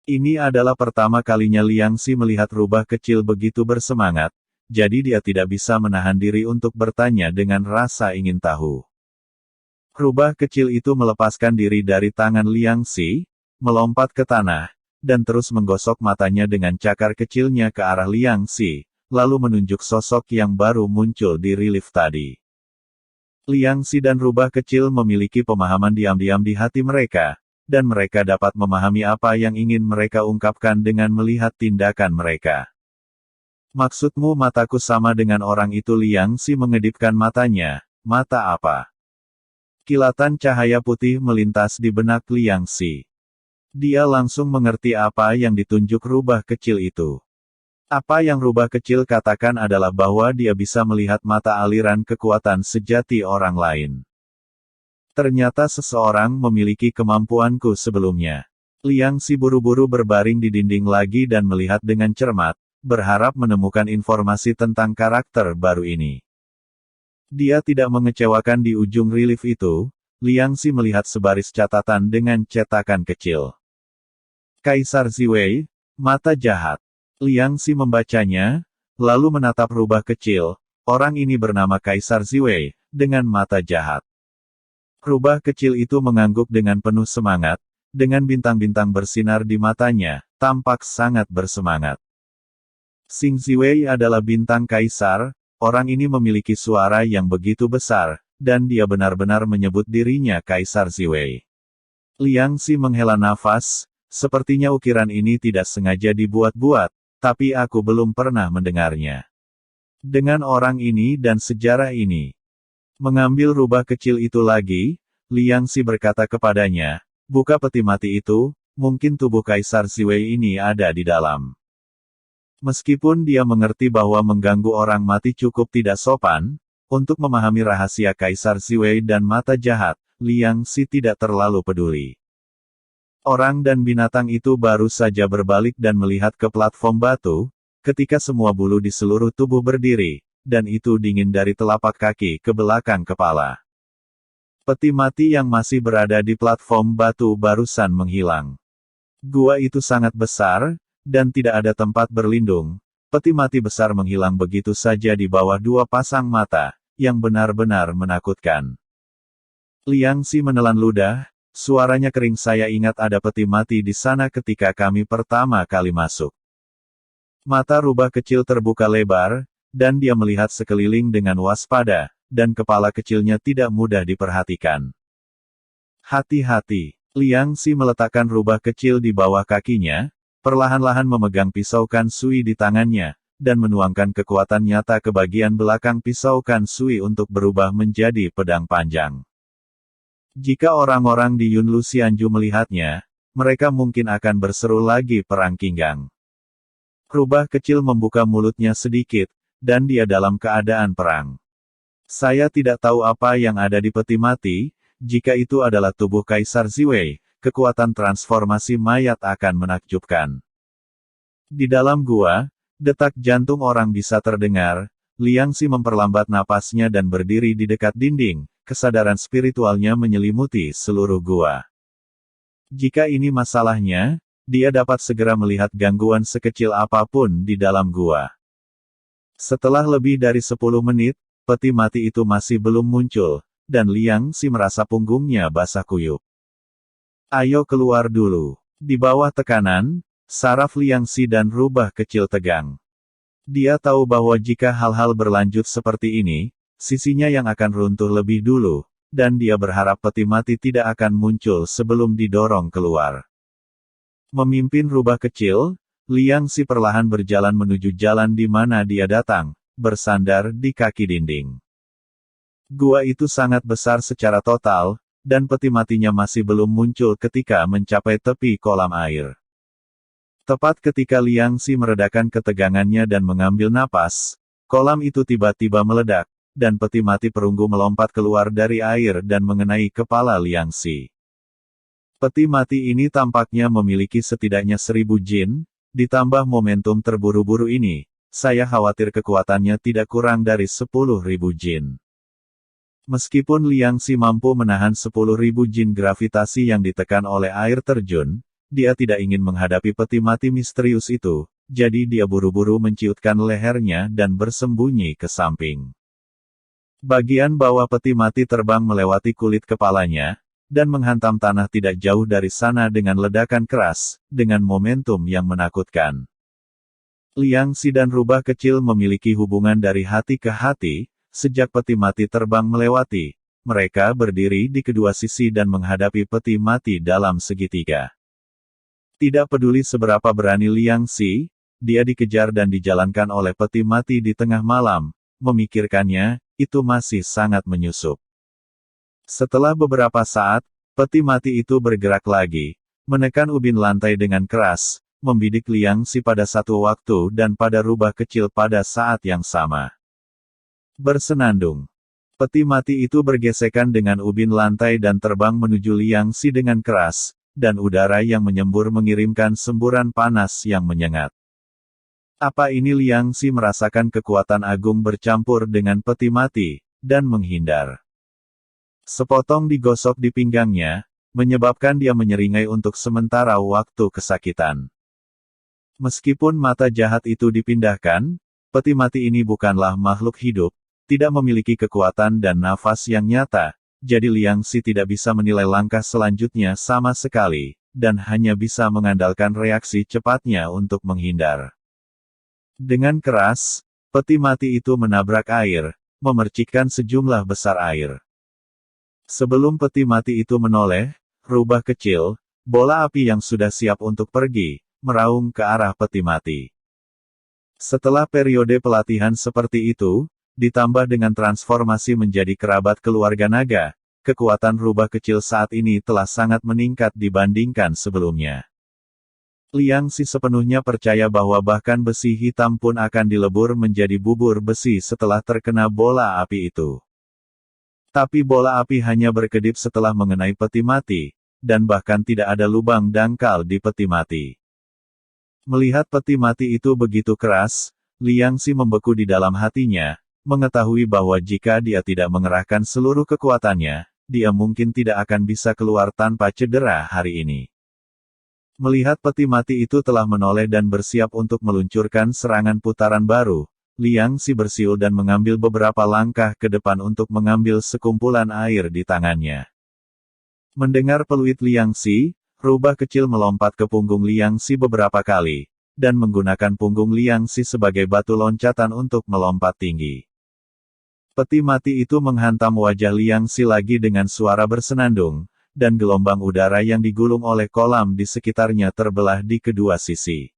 Ini adalah pertama kalinya Liang Xi melihat rubah kecil begitu bersemangat, jadi dia tidak bisa menahan diri untuk bertanya dengan rasa ingin tahu. Rubah kecil itu melepaskan diri dari tangan Liang Xi, melompat ke tanah, dan terus menggosok matanya dengan cakar kecilnya ke arah Liang Xi, lalu menunjuk sosok yang baru muncul di relief tadi. Liang Xi dan rubah kecil memiliki pemahaman diam-diam di hati mereka, dan mereka dapat memahami apa yang ingin mereka ungkapkan dengan melihat tindakan mereka. Maksudmu mataku sama dengan orang itu? Liang Xi mengedipkan matanya. Mata apa? Kilatan cahaya putih melintas di benak Liang Xi. Dia langsung mengerti apa yang ditunjuk rubah kecil itu. Apa yang rubah kecil katakan adalah bahwa dia bisa melihat mata aliran kekuatan sejati orang lain. Ternyata seseorang memiliki kemampuanku sebelumnya. Liang Xi buru-buru berbaring di dinding lagi dan melihat dengan cermat, berharap menemukan informasi tentang karakter baru ini. Dia tidak mengecewakan. Di ujung relief itu, Liang Xi melihat sebaris catatan dengan cetakan kecil. Kaisar Ziwei, mata jahat. Liang Xi membacanya, lalu menatap rubah kecil. Orang ini bernama Kaisar Ziwei, dengan mata jahat. Rubah kecil itu mengangguk dengan penuh semangat, dengan bintang-bintang bersinar di matanya, tampak sangat bersemangat. Xing Ziwei adalah bintang kaisar, orang ini memiliki suara yang begitu besar, dan dia benar-benar menyebut dirinya Kaisar Ziwei. Liang Xi menghela nafas, sepertinya ukiran ini tidak sengaja dibuat-buat, tapi aku belum pernah mendengarnya. Dengan orang ini dan sejarah ini. Mengambil rubah kecil itu lagi, Liang Xi berkata kepadanya, buka peti mati itu, mungkin tubuh Kaisar Ziwei ini ada di dalam. Meskipun dia mengerti bahwa mengganggu orang mati cukup tidak sopan, untuk memahami rahasia Kaisar Ziwei dan mata jahat, Liang Xi tidak terlalu peduli. Orang dan binatang itu baru saja berbalik dan melihat ke platform batu, ketika semua bulu di seluruh tubuh berdiri, dan itu dingin dari telapak kaki ke belakang kepala. Peti mati yang masih berada di platform batu barusan menghilang. Gua itu sangat besar, dan tidak ada tempat berlindung. Peti mati besar menghilang begitu saja di bawah dua pasang mata, yang benar-benar menakutkan. Liang Xi menelan ludah, suaranya kering. Saya ingat ada peti mati di sana ketika kami pertama kali masuk. Mata rubah kecil terbuka lebar, dan dia melihat sekeliling dengan waspada, dan kepala kecilnya tidak mudah diperhatikan. Hati-hati. Liang Xi meletakkan rubah kecil di bawah kakinya, perlahan-lahan memegang pisau Kansui di tangannya, dan menuangkan kekuatan nyata ke bagian belakang pisau Kansui untuk berubah menjadi pedang panjang. Jika orang-orang di Yunlu Xianju melihatnya, mereka mungkin akan berseru lagi perang Qinggang. Rubah kecil membuka mulutnya sedikit, dan dia dalam keadaan perang. Saya tidak tahu apa yang ada di peti mati, jika itu adalah tubuh Kaisar Ziwei, kekuatan transformasi mayat akan menakjubkan. Di dalam gua, detak jantung orang bisa terdengar. Liang Xi memperlambat napasnya dan berdiri di dekat dinding, kesadaran spiritualnya menyelimuti seluruh gua. Jika ini masalahnya, dia dapat segera melihat gangguan sekecil apapun di dalam gua. Setelah lebih dari 10 menit, peti mati itu masih belum muncul, dan Liang Xi merasa punggungnya basah kuyup. Ayo keluar dulu. Di bawah tekanan, saraf Liang Xi dan rubah kecil tegang. Dia tahu bahwa jika hal-hal berlanjut seperti ini, sisinya yang akan runtuh lebih dulu, dan dia berharap peti mati tidak akan muncul sebelum didorong keluar. Memimpin rubah kecil, Liang Xi perlahan berjalan menuju jalan di mana dia datang, bersandar di kaki dinding. Gua itu sangat besar secara total, dan peti matinya masih belum muncul ketika mencapai tepi kolam air. Tepat ketika Liang Xi meredakan ketegangannya dan mengambil napas, kolam itu tiba-tiba meledak, dan peti mati perunggu melompat keluar dari air dan mengenai kepala Liang Xi. Peti mati ini tampaknya memiliki setidaknya 1000 jin, ditambah momentum terburu-buru ini, saya khawatir kekuatannya tidak kurang dari 10.000 jin. Meskipun Liang Xi mampu menahan 10.000 jin gravitasi yang ditekan oleh air terjun, dia tidak ingin menghadapi peti mati misterius itu, jadi dia buru-buru menciutkan lehernya dan bersembunyi ke samping. Bagian bawah peti mati terbang melewati kulit kepalanya, dan menghantam tanah tidak jauh dari sana dengan ledakan keras, dengan momentum yang menakutkan. Liang Xi dan rubah kecil memiliki hubungan dari hati ke hati, sejak peti mati terbang melewati. Mereka berdiri di kedua sisi dan menghadapi peti mati dalam segitiga. Tidak peduli seberapa berani Liang Xi, dia dikejar dan dijalankan oleh peti mati di tengah malam. Memikirkannya, itu masih sangat menyusup. Setelah beberapa saat, peti mati itu bergerak lagi, menekan ubin lantai dengan keras, membidik Liang Xi pada satu waktu dan pada rubah kecil pada saat yang sama. Bersenandung. Peti mati itu bergesekan dengan ubin lantai dan terbang menuju Liang Xi dengan keras, dan udara yang menyembur mengirimkan semburan panas yang menyengat. Apa ini Liang Xi merasakan kekuatan agung bercampur dengan peti mati, dan menghindar. Sepotong digosok di pinggangnya, menyebabkan dia menyeringai untuk sementara waktu kesakitan. Meskipun mata jahat itu dipindahkan, peti mati ini bukanlah makhluk hidup, tidak memiliki kekuatan dan nafas yang nyata, jadi Liang Xi tidak bisa menilai langkah selanjutnya sama sekali, dan hanya bisa mengandalkan reaksi cepatnya untuk menghindar. Dengan keras, peti mati itu menabrak air, memercikkan sejumlah besar air. Sebelum peti mati itu menoleh, rubah kecil, bola api yang sudah siap untuk pergi, meraung ke arah peti mati. Setelah periode pelatihan seperti itu, ditambah dengan transformasi menjadi kerabat keluarga naga, kekuatan rubah kecil saat ini telah sangat meningkat dibandingkan sebelumnya. Liang Xi sepenuhnya percaya bahwa bahkan besi hitam pun akan dilebur menjadi bubur besi setelah terkena bola api itu. Tapi bola api hanya berkedip setelah mengenai peti mati, dan bahkan tidak ada lubang dangkal di peti mati. Melihat peti mati itu begitu keras, Liang Xi membeku di dalam hatinya, mengetahui bahwa jika dia tidak mengerahkan seluruh kekuatannya, dia mungkin tidak akan bisa keluar tanpa cedera hari ini. Melihat peti mati itu telah menoleh dan bersiap untuk meluncurkan serangan putaran baru, Liang Xi bersiul dan mengambil beberapa langkah ke depan untuk mengambil sekumpulan air di tangannya. Mendengar peluit Liang Xi, rubah kecil melompat ke punggung Liang Xi beberapa kali, dan menggunakan punggung Liang Xi sebagai batu loncatan untuk melompat tinggi. Peti mati itu menghantam wajah Liang Xi lagi dengan suara bersenandung, dan gelombang udara yang digulung oleh kolam di sekitarnya terbelah di kedua sisi.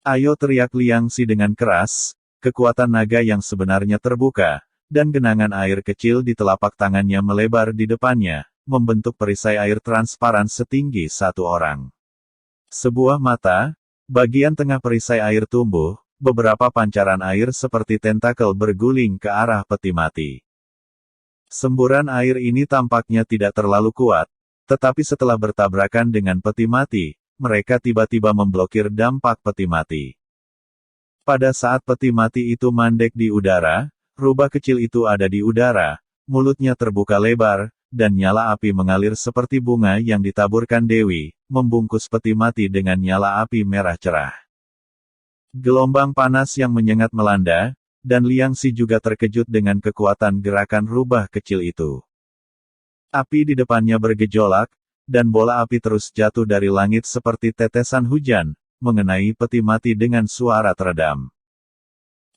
Ayo, teriak Liang Xi dengan keras, kekuatan naga yang sebenarnya terbuka, dan genangan air kecil di telapak tangannya melebar di depannya, membentuk perisai air transparan setinggi satu orang. Sebuah mata, bagian tengah perisai air tumbuh, beberapa pancaran air seperti tentakel berguling ke arah peti mati. Semburan air ini tampaknya tidak terlalu kuat, tetapi setelah bertabrakan dengan peti mati, mereka tiba-tiba memblokir dampak peti mati. Pada saat peti mati itu mandek di udara, rubah kecil itu ada di udara, mulutnya terbuka lebar, dan nyala api mengalir seperti bunga yang ditaburkan Dewi, membungkus peti mati dengan nyala api merah cerah. Gelombang panas yang menyengat melanda, dan Liang Xi juga terkejut dengan kekuatan gerakan rubah kecil itu. Api di depannya bergejolak, dan bola api terus jatuh dari langit seperti tetesan hujan, mengenai peti mati dengan suara teredam.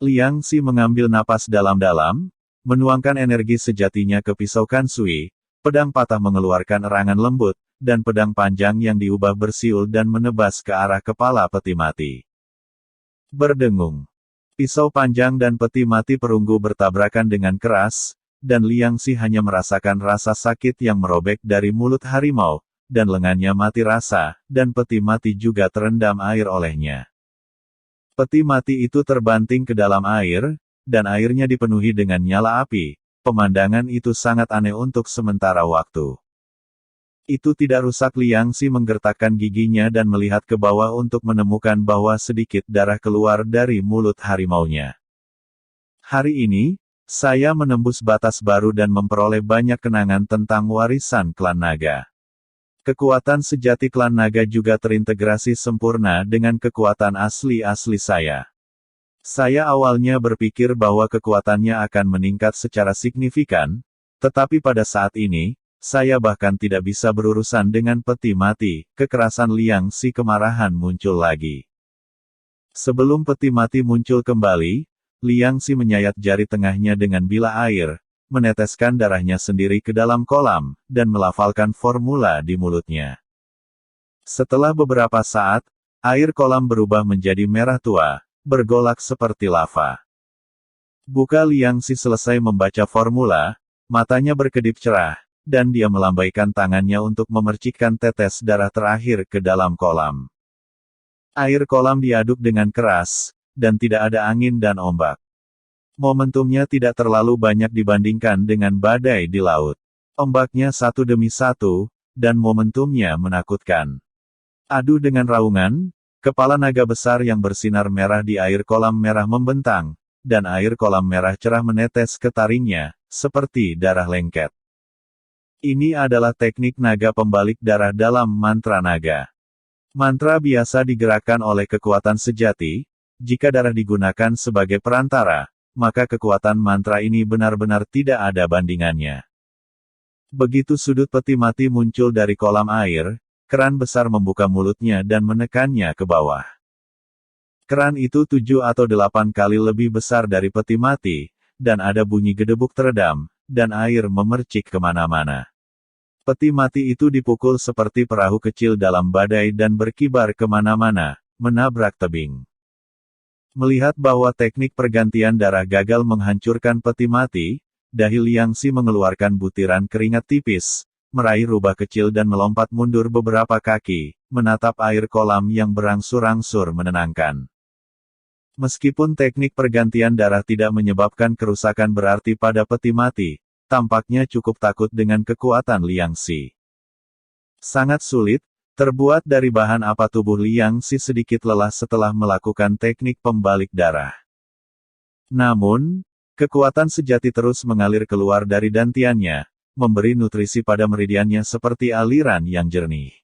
Liang Xi mengambil napas dalam-dalam, menuangkan energi sejatinya ke pisau Kansui, pedang patah mengeluarkan erangan lembut, dan pedang panjang yang diubah bersiul dan menebas ke arah kepala peti mati. Berdengung. Pisau panjang dan peti mati perunggu bertabrakan dengan keras, dan Liang Xi hanya merasakan rasa sakit yang merobek dari mulut harimau, dan lengannya mati rasa, dan peti mati juga terendam air olehnya. Peti mati itu terbanting ke dalam air, dan airnya dipenuhi dengan nyala api. Pemandangan itu sangat aneh untuk sementara waktu. Itu tidak rusak. Liang Xi menggertakkan giginya dan melihat ke bawah untuk menemukan bahwa sedikit darah keluar dari mulut harimaunya. Hari ini, saya menembus batas baru dan memperoleh banyak kenangan tentang warisan klan naga. Kekuatan sejati klan naga juga terintegrasi sempurna dengan kekuatan asli saya. Saya awalnya berpikir bahwa kekuatannya akan meningkat secara signifikan, tetapi pada saat ini, saya bahkan tidak bisa berurusan dengan peti mati. Kekerasan Liang Si kemarahan muncul lagi. Sebelum peti mati muncul kembali, Liang Si menyayat jari tengahnya dengan bilah air, meneteskan darahnya sendiri ke dalam kolam, dan melafalkan formula di mulutnya. Setelah beberapa saat, air kolam berubah menjadi merah tua, bergolak seperti lava. Buka Liang Si selesai membaca formula, matanya berkedip cerah, dan dia melambaikan tangannya untuk memercikkan tetes darah terakhir ke dalam kolam. Air kolam diaduk dengan keras, dan tidak ada angin dan ombak. Momentumnya tidak terlalu banyak dibandingkan dengan badai di laut. Ombaknya satu demi satu, dan momentumnya menakutkan. Adu dengan raungan, kepala naga besar yang bersinar merah di air kolam merah membentang, dan air kolam merah cerah menetes ke taringnya, seperti darah lengket. Ini adalah teknik naga pembalik darah dalam mantra naga. Mantra biasa digerakkan oleh kekuatan sejati. Jika darah digunakan sebagai perantara, maka kekuatan mantra ini benar-benar tidak ada bandingannya. Begitu sudut peti mati muncul dari kolam air, keran besar membuka mulutnya dan menekannya ke bawah. Keran itu 7 atau 8 kali lebih besar dari peti mati, dan ada bunyi gedebuk teredam, dan air memercik kemana-mana. Peti mati itu dipukul seperti perahu kecil dalam badai dan berkibar kemana-mana, menabrak tebing. Melihat bahwa teknik pergantian darah gagal menghancurkan peti mati, dahi Liang Si mengeluarkan butiran keringat tipis, meraih rubah kecil dan melompat mundur beberapa kaki, menatap air kolam yang berangsur-angsur menenangkan. Meskipun teknik pergantian darah tidak menyebabkan kerusakan berarti pada peti mati, tampaknya cukup takut dengan kekuatan Liang Si. Sangat sulit, terbuat dari bahan apa tubuh Liang Si sedikit lelah setelah melakukan teknik pembalik darah. Namun, kekuatan sejati terus mengalir keluar dari dantiannya, memberi nutrisi pada meridiannya seperti aliran yang jernih.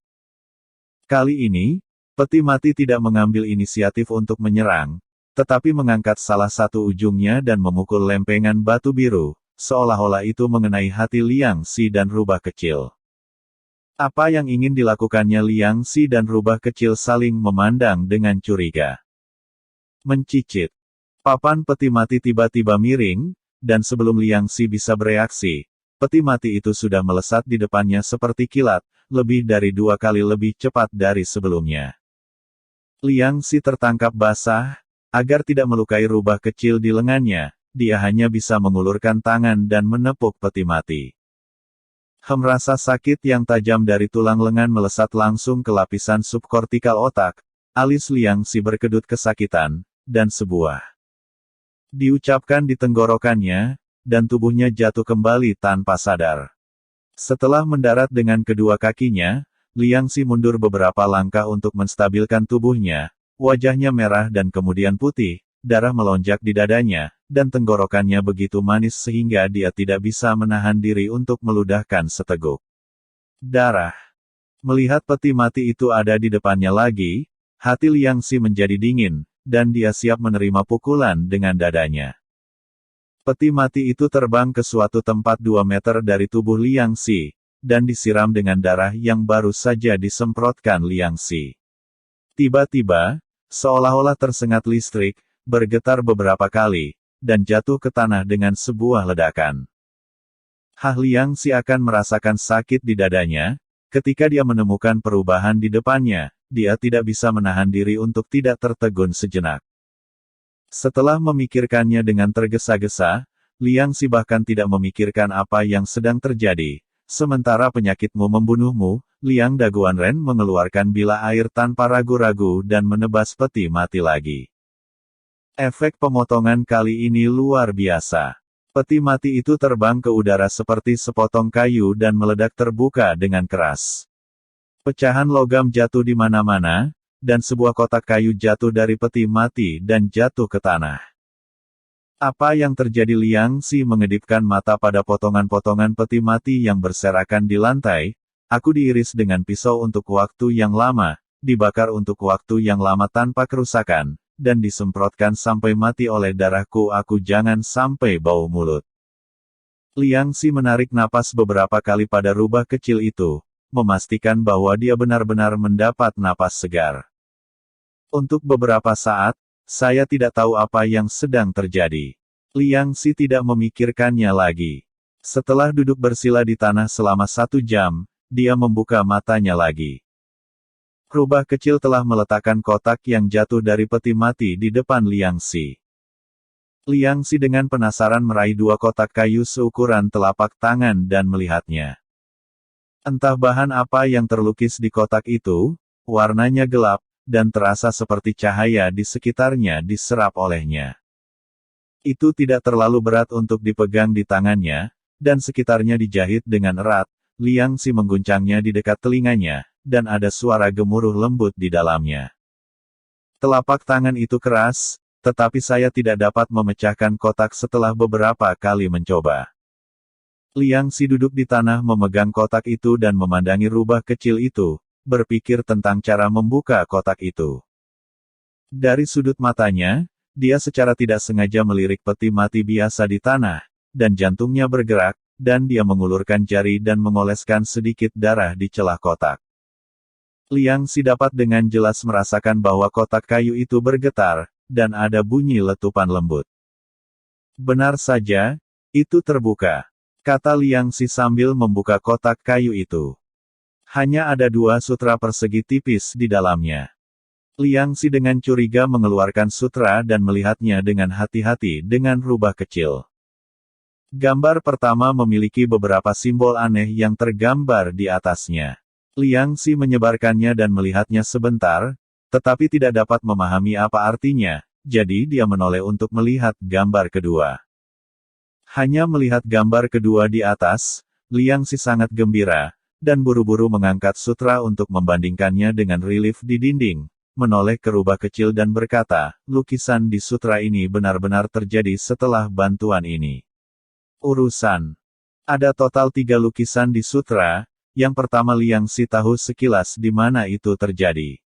Kali ini, peti mati tidak mengambil inisiatif untuk menyerang, tetapi mengangkat salah satu ujungnya dan memukul lempengan batu biru, seolah-olah itu mengenai hati Liang Si dan rubah kecil. Apa yang ingin dilakukannya Liang Si dan rubah kecil saling memandang dengan curiga. Mencicit. Papan peti mati tiba-tiba miring, dan sebelum Liang Si bisa bereaksi, peti mati itu sudah melesat di depannya seperti kilat, lebih dari 2 kali lebih cepat dari sebelumnya. Liang Si tertangkap basah, agar tidak melukai rubah kecil di lengannya, dia hanya bisa mengulurkan tangan dan menepuk peti mati. Rasa sakit yang tajam dari tulang lengan melesat langsung ke lapisan subkortikal otak, alis Liang Si berkedut kesakitan, dan sebuah diucapkan di tenggorokannya, dan tubuhnya jatuh kembali tanpa sadar. Setelah mendarat dengan kedua kakinya, Liang Si mundur beberapa langkah untuk menstabilkan tubuhnya, wajahnya merah dan kemudian putih, darah melonjak di dadanya, dan tenggorokannya begitu manis sehingga dia tidak bisa menahan diri untuk meludahkan seteguk darah. Melihat peti mati itu ada di depannya lagi, hati Liang Si menjadi dingin, dan dia siap menerima pukulan dengan dadanya. Peti mati itu terbang ke suatu tempat 2 meter dari tubuh Liang Si, dan disiram dengan darah yang baru saja disemprotkan Liang Si. Tiba-tiba, seolah-olah tersengat listrik, bergetar beberapa kali, dan jatuh ke tanah dengan sebuah ledakan. Liang Si akan merasakan sakit di dadanya, ketika dia menemukan perubahan di depannya, dia tidak bisa menahan diri untuk tidak tertegun sejenak. Setelah memikirkannya dengan tergesa-gesa, Liang Si bahkan tidak memikirkan apa yang sedang terjadi. Sementara penyakitmu membunuhmu, Liang Daguanren mengeluarkan bilah air tanpa ragu-ragu dan menebas peti mati lagi. Efek pemotongan kali ini luar biasa. Peti mati itu terbang ke udara seperti sepotong kayu dan meledak terbuka dengan keras. Pecahan logam jatuh di mana-mana, dan sebuah kotak kayu jatuh dari peti mati dan jatuh ke tanah. Apa yang terjadi? Liang Si mengedipkan mata pada potongan-potongan peti mati yang berserakan di lantai, aku diiris dengan pisau untuk waktu yang lama, dibakar untuk waktu yang lama tanpa kerusakan, dan disemprotkan sampai mati oleh darahku. Aku jangan sampai bau mulut. Liang Xi menarik napas beberapa kali pada rubah kecil itu, memastikan bahwa dia benar-benar mendapat napas segar. Untuk beberapa saat, saya tidak tahu apa yang sedang terjadi. Liang Xi tidak memikirkannya lagi. Setelah duduk bersila di tanah selama 1 jam, dia membuka matanya lagi. Rubah kecil telah meletakkan kotak yang jatuh dari peti mati di depan Liang Xi. Liang Xi dengan penasaran meraih 2 kotak kayu seukuran telapak tangan dan melihatnya. Entah bahan apa yang terlukis di kotak itu, warnanya gelap, dan terasa seperti cahaya di sekitarnya diserap olehnya. Itu tidak terlalu berat untuk dipegang di tangannya, dan sekitarnya dijahit dengan erat. Liang Xi mengguncangnya di dekat telinganya, dan ada suara gemuruh lembut di dalamnya. Telapak tangan itu keras, tetapi saya tidak dapat memecahkan kotak setelah beberapa kali mencoba. Liang Xi duduk di tanah memegang kotak itu dan memandangi rubah kecil itu, berpikir tentang cara membuka kotak itu. Dari sudut matanya, dia secara tidak sengaja melirik peti mati biasa di tanah, dan jantungnya bergerak, dan dia mengulurkan jari dan mengoleskan sedikit darah di celah kotak. Liang Xi dapat dengan jelas merasakan bahwa kotak kayu itu bergetar, dan ada bunyi letupan lembut. Benar saja, itu terbuka, kata Liang Xi sambil membuka kotak kayu itu. Hanya ada 2 sutra persegi tipis di dalamnya. Liang Xi dengan curiga mengeluarkan sutra dan melihatnya dengan hati-hati dengan rubah kecil. Gambar pertama memiliki beberapa simbol aneh yang tergambar di atasnya. Liang Xi menyebarkannya dan melihatnya sebentar, tetapi tidak dapat memahami apa artinya, jadi dia menoleh untuk melihat gambar kedua. Hanya melihat gambar kedua di atas, Liang Xi sangat gembira, dan buru-buru mengangkat sutra untuk membandingkannya dengan relief di dinding, menoleh ke rubah kecil dan berkata, lukisan di sutra ini benar-benar terjadi setelah bantuan ini. Urusan. Ada total 3 lukisan di sutra, yang pertama Liang Xi tahu sekilas di mana itu terjadi.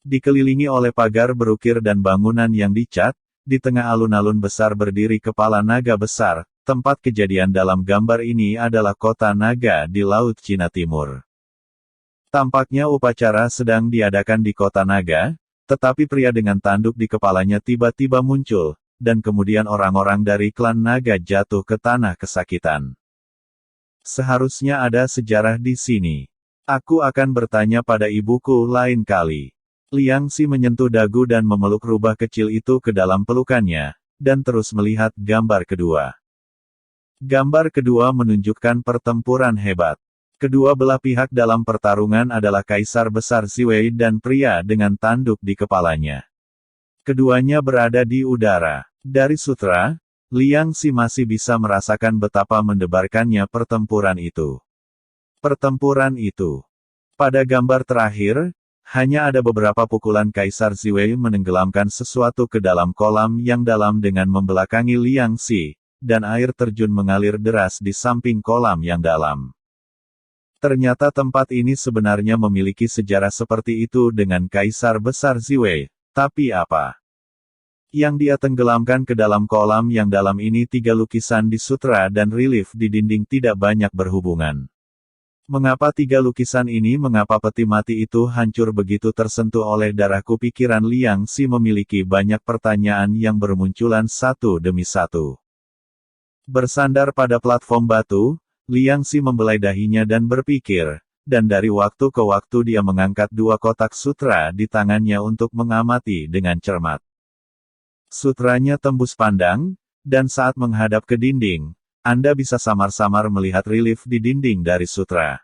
Dikelilingi oleh pagar berukir dan bangunan yang dicat, di tengah alun-alun besar berdiri kepala naga besar. Tempat kejadian dalam gambar ini adalah kota naga di Laut Cina Timur. Tampaknya upacara sedang diadakan di kota naga, tetapi pria dengan tanduk di kepalanya tiba-tiba muncul, dan kemudian orang-orang dari klan naga jatuh ke tanah kesakitan. Seharusnya ada sejarah di sini. Aku akan bertanya pada ibuku lain kali. Liang Xi menyentuh dagu dan memeluk rubah kecil itu ke dalam pelukannya, dan terus melihat gambar kedua. Gambar kedua menunjukkan pertempuran hebat. Kedua belah pihak dalam pertarungan adalah Kaisar Besar Ziwei dan pria dengan tanduk di kepalanya. Keduanya berada di udara. Dari sutra, Liang Xi masih bisa merasakan betapa mendebarkannya pertempuran itu. Pertempuran itu. Pada gambar terakhir, hanya ada beberapa pukulan Kaisar Ziwei menenggelamkan sesuatu ke dalam kolam yang dalam dengan membelakangi Liang Xi, dan air terjun mengalir deras di samping kolam yang dalam. Ternyata tempat ini sebenarnya memiliki sejarah seperti itu dengan Kaisar Besar Ziwei, tapi apa? Yang dia tenggelamkan ke dalam kolam yang dalam ini 3 lukisan di sutra dan relief di dinding tidak banyak berhubungan. Mengapa 3 lukisan ini? Mengapa peti mati itu hancur begitu tersentuh oleh darahku? Pikiran Liang Xi memiliki banyak pertanyaan yang bermunculan satu demi satu. Bersandar pada platform batu, Liang Xi membelai dahinya dan berpikir, dan dari waktu ke waktu dia mengangkat 2 kotak sutra di tangannya untuk mengamati dengan cermat. Sutranya tembus pandang, dan saat menghadap ke dinding, Anda bisa samar-samar melihat relief di dinding dari sutra.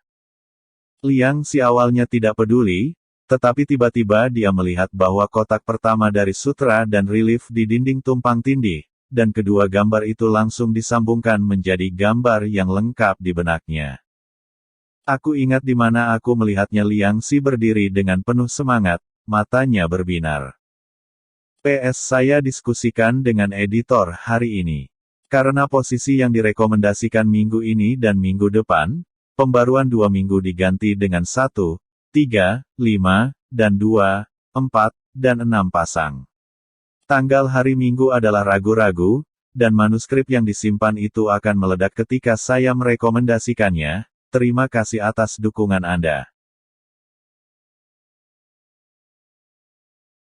Liang Xi awalnya tidak peduli, tetapi tiba-tiba dia melihat bahwa kotak pertama dari sutra dan relief di dinding tumpang tindih, dan kedua gambar itu langsung disambungkan menjadi gambar yang lengkap di benaknya. Aku ingat di mana aku melihatnya. Liang Xi berdiri dengan penuh semangat, matanya berbinar. PS saya diskusikan dengan editor hari ini. Karena posisi yang direkomendasikan minggu ini dan minggu depan, Pembaruan 2 minggu diganti dengan 1, 3, 5, dan 2, 4, dan 6 pasang. Tanggal hari Minggu adalah ragu-ragu, dan manuskrip yang disimpan itu akan meledak ketika saya merekomendasikannya. Terima kasih atas dukungan Anda.